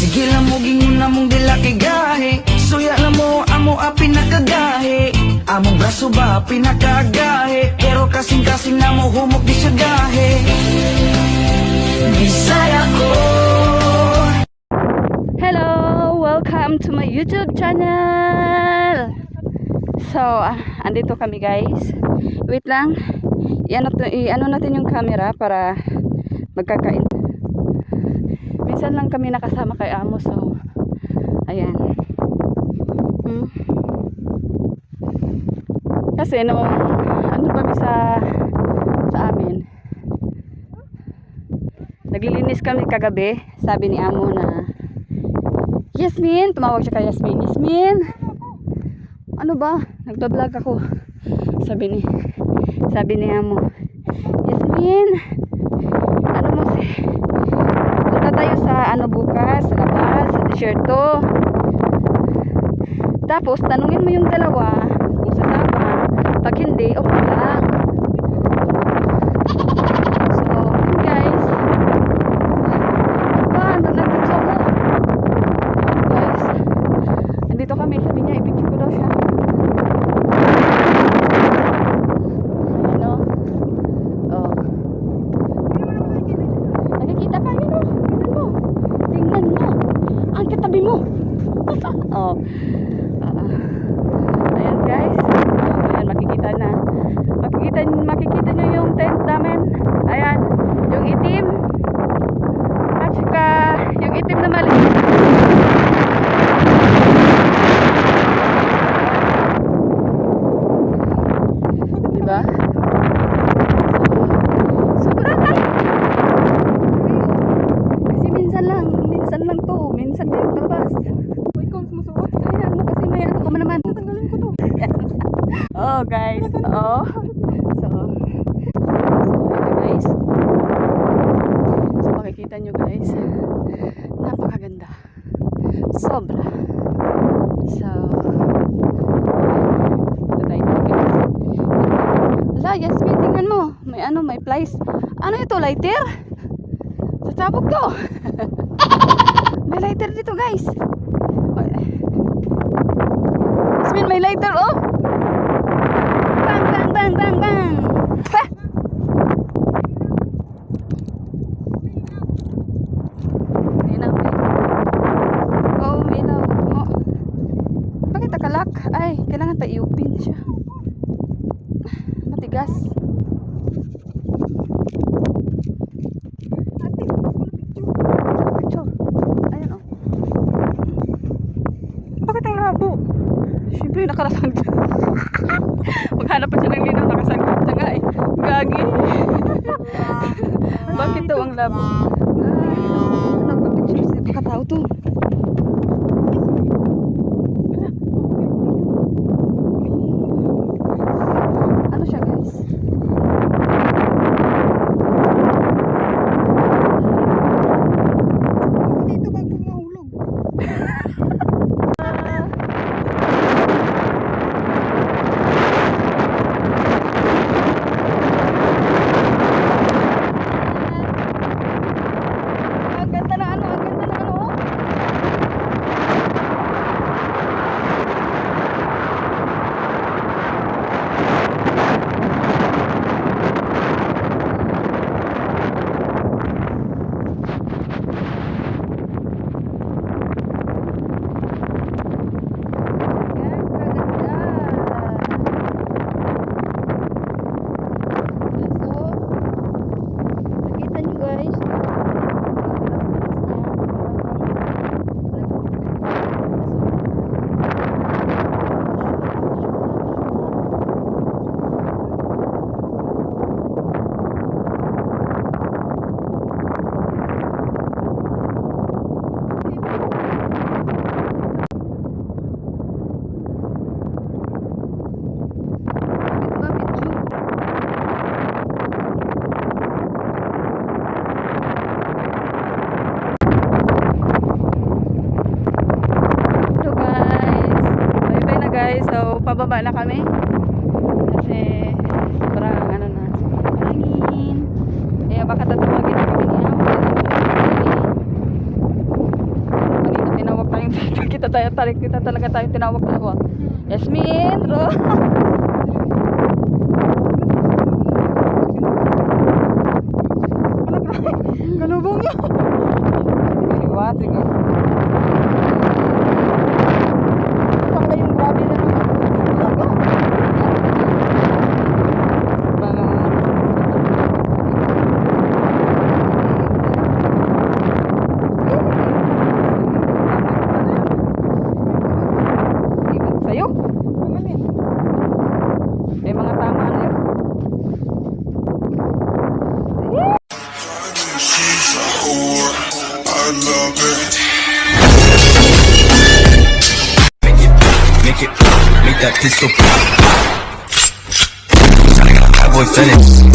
Sige lang mo gingon na mong dila kay gahe. Suya na mo amo a pinakagahe. Among braso ba pinakagahe. Pero kasing-kasing na mo humok di siya gahe. Bisaya ko. Hello! Welcome to my YouTube channel! So, andito kami guys. Wait lang. I-ano natin yung camera para magkakain. Minsan lang kami nakasama kay Amo. So, ayan. Kasi nung ano kami sa amin, naglilinis kami kagabi. Sabi ni Amo na, Yasmin, tumawag siya kay Yasmin. Yasmin, ano ba? Nagbablog ako. Sabi ni Amo, Yasmin, ano mo punta tayo sa ano bukas, sa labas, sa desierto. Tapos, tanungin mo yung dalawa kung sasama. Pag hindi, okay lang. So, guys, ano ba? Nandito ako. Guys, nandito kami. Sabi niya, ipicture ko daw siya. Ano? Oh. Nakikita ka, yun o. Tingnan mo. Ang katabi mo. Oh. Ayan guys. Ayan, makikita na. Makikita nyo yung tent namin. Ayan. Yung itim. At saka yung itim na maliit. Diba? Sobrang kasi minsan lang to. Minsan din palabas. Ikaw sumusuot. Ayan mo kasi may ano ka man naman. Tatanggalin ko to. Oh guys. Oh. So guys. So makikita nyo guys. Napakaganda. Sobra. So ito tayo guys. Ala, Yasmin, tingnan mo. May ano, may plies. Ano ito, lighter? Sasabog to. May lighter dito guys. Yasmin, may lighter oh. Bang, bang, bang, bang, bang. Ha! Oh, may ilaw. Oh. Bakit nakalak? Ay, kailangan pa i-open siya. Matigas. Picture. Ayan oh. Bakit ang labo? Siyempre nakarasang dyan. Maghanap pa siya ng linaw. Nakasangkot siya nga eh. Gagi. Bakit daw ang labo? Nagpa-picture siya. Baka tao to. Ano siya guys? Dito bago mahulog. Ang ganda na ano, oh. pababa na kami kasi sobrang ano na, hangin. Kaya baka tatawagin na kami ni Amo. kita talaga tayong tinawag dalawa. Yasmin, Ro. Galubong niya. Iwan, sige. Ito pala yung grabe na naman. Sa'yo? May mga tama na yun. She's a whore, I love it. Make that pistol pop. That boy finished.